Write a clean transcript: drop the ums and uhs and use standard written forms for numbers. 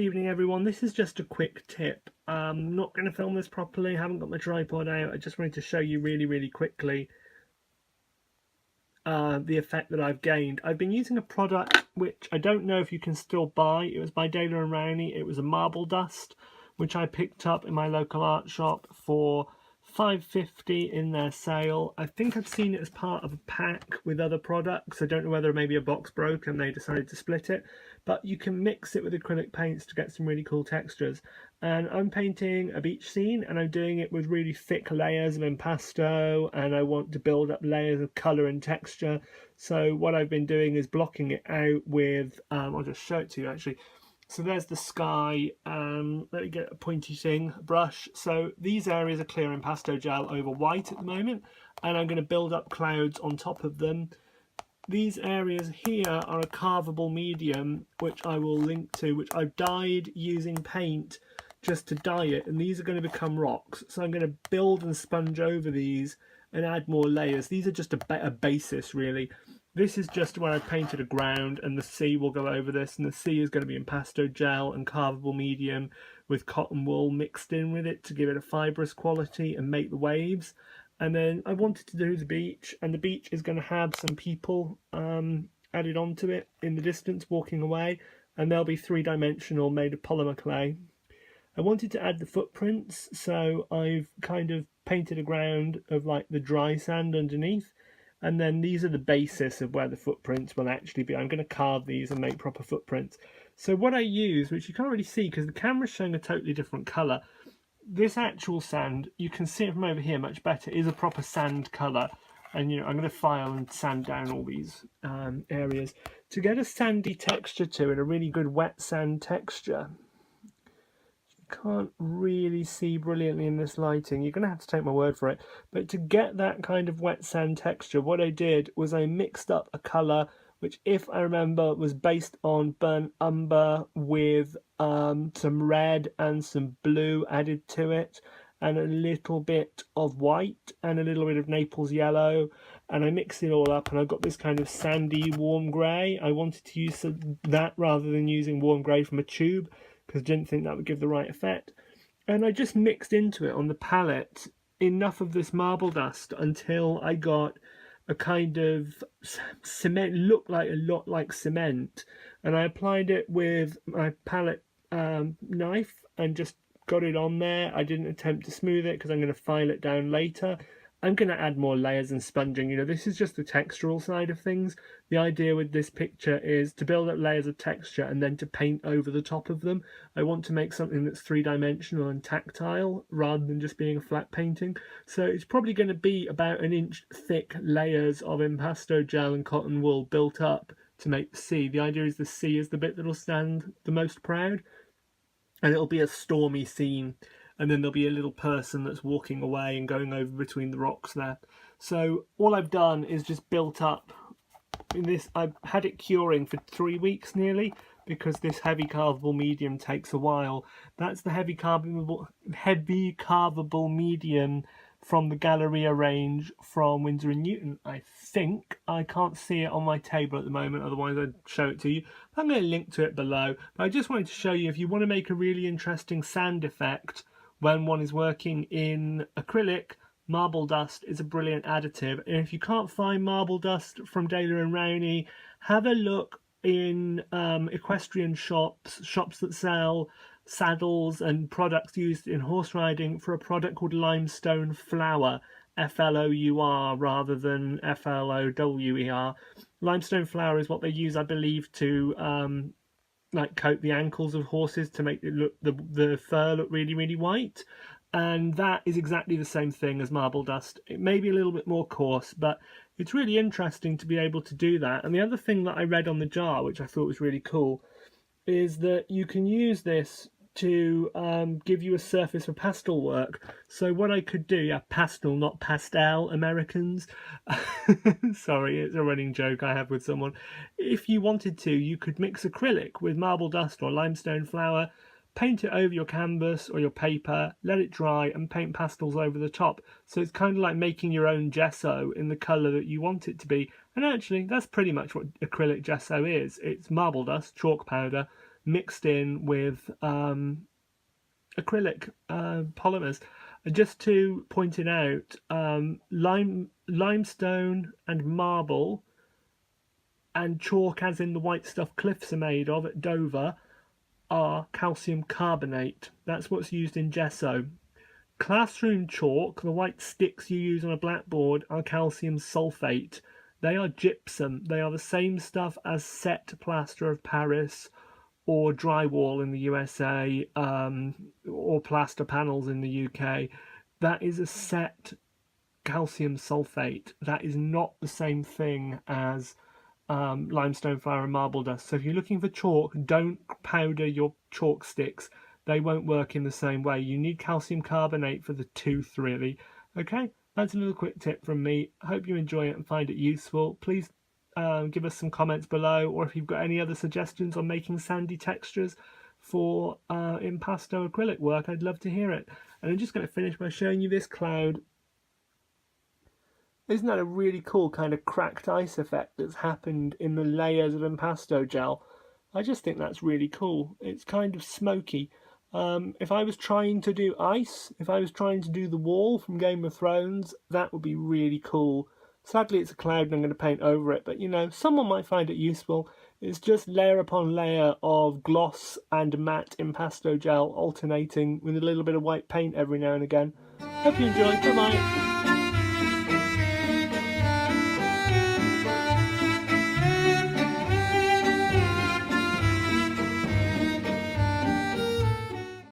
evening everyone. This is just a quick tip. I'm not going to film this properly, haven't got my tripod out. I just wanted to show you really quickly the effect that I've gained. I've been using a product which I don't know if you can still buy. It was by Daler and Rowney. It was a marble dust which I picked up in my local art shop for £5.50 in their sale. I think I've seen it as part of a pack with other products. I don't know whether maybe a box broke and they decided to split it, but you can mix it with acrylic paints to get some really cool textures. And I'm painting a beach scene and I'm doing it with really thick layers of impasto, and I want to build up layers of colour and texture. So what I've been doing is blocking it out with, I'll just show it to you actually. So there's the sky. Let me get a pointy thing, brush. So these areas are clear impasto gel over white at the moment, and I'm going to build up clouds on top of them. These areas here are a carvable medium, which I will link to, which I've dyed using paint just to dye it, and these are going to become rocks. So I'm going to build and sponge over these and add more layers. These are just a basis really. This is just where I painted a ground, and the sea will go over this, and the sea is going to be impasto gel and carvable medium with cotton wool mixed in with it to give it a fibrous quality and make the waves. And then I wanted to do the beach, and the beach is going to have some people added onto it in the distance walking away, and they'll be three-dimensional, made of polymer clay. I wanted to add the footprints, so I've kind of painted a ground of like the dry sand underneath, and then these are the basis of where the footprints will actually be. I'm going to carve these and make proper footprints. So what I use, which you can't really see because the camera's showing a totally different colour, this actual sand, you can see it from over here much better, is a proper sand colour. And I'm going to file and sand down all these areas to get a sandy texture to it, a really good wet sand texture. Can't really see brilliantly in this lighting, you're going to have to take my word for it, but to get that kind of wet sand texture, what I did was I mixed up a colour which, if I remember, was based on burnt umber with some red and some blue added to it, and a little bit of white and a little bit of Naples yellow, and I mixed it all up and I got this kind of sandy warm grey. I wanted to use that rather than using warm grey from a tube, because I didn't think that would give the right effect. And I just mixed into it on the palette enough of this marble dust until I got a kind of cement, looked like a lot like cement, and I applied it with my palette knife and just got it on there. I didn't attempt to smooth it because I'm going to file it down later. I'm going to add more layers and sponging. This is just the textural side of things. The idea with this picture is to build up layers of texture and then to paint over the top of them. I want to make something that's three-dimensional and tactile rather than just being a flat painting. So it's probably going to be about an inch thick layers of impasto gel and cotton wool built up to make the sea. The idea is the sea is the bit that'll stand the most proud, and it'll be a stormy scene. And then there'll be a little person that's walking away and going over between the rocks there. So all I've done is just built up in this. I've had it curing for 3 weeks nearly, because this heavy carvable medium takes a while. That's the heavy carvable medium from the Galleria range from Winsor Newton, I think. I can't see it on my table at the moment, otherwise I'd show it to you. I'm going to link to it below. But I just wanted to show you, if you want to make a really interesting sand effect when one is working in acrylic, marble dust is a brilliant additive. And if you can't find marble dust from Daler and Rowney, have a look in equestrian shops that sell saddles and products used in horse riding, for a product called limestone flour, Flour rather than Flower. Limestone flour is what they use, I believe, to like coat the ankles of horses to make it look the fur look really white, and that is exactly the same thing as marble dust. It may be a little bit more coarse, but it's really interesting to be able to do that. And the other thing that I read on the jar, which I thought was really cool, is that you can use this to give you a surface for pastel work. So what I could do, yeah, pastel, not pastel, Americans. Sorry, it's a running joke I have with someone. If you wanted to, you could mix acrylic with marble dust or limestone flour, paint it over your canvas or your paper, let it dry, and paint pastels over the top. So it's kind of like making your own gesso in the colour that you want it to be. And actually, that's pretty much what acrylic gesso is. It's marble dust, chalk powder, mixed in with acrylic polymers. And just to point it out, limestone and marble and chalk, as in the white stuff cliffs are made of at Dover, are calcium carbonate. That's what's used in gesso. Classroom chalk, the white sticks you use on a blackboard, are calcium sulfate. They are gypsum. They are the same stuff as set plaster of Paris or drywall in the USA, or plaster panels in the UK. That is a set calcium sulfate. That is not the same thing as limestone flour and marble dust. So if you're looking for chalk, don't powder your chalk sticks. They won't work in the same way. You need calcium carbonate for the tooth, really. Okay, that's a little quick tip from me. I hope you enjoy it and find it useful. Please give us some comments below, or if you've got any other suggestions on making sandy textures for impasto acrylic work, I'd love to hear it. And I'm just going to finish by showing you this cloud. Isn't that a really cool kind of cracked ice effect that's happened in the layers of impasto gel? I just think that's really cool. It's kind of smoky. If I was trying to do ice, if I was trying to do the wall from Game of Thrones, that would be really cool. Sadly, it's a cloud and I'm going to paint over it, but you know, someone might find it useful. It's just layer upon layer of gloss and matte impasto gel alternating with a little bit of white paint every now and again. Hope you enjoy. Bye-bye.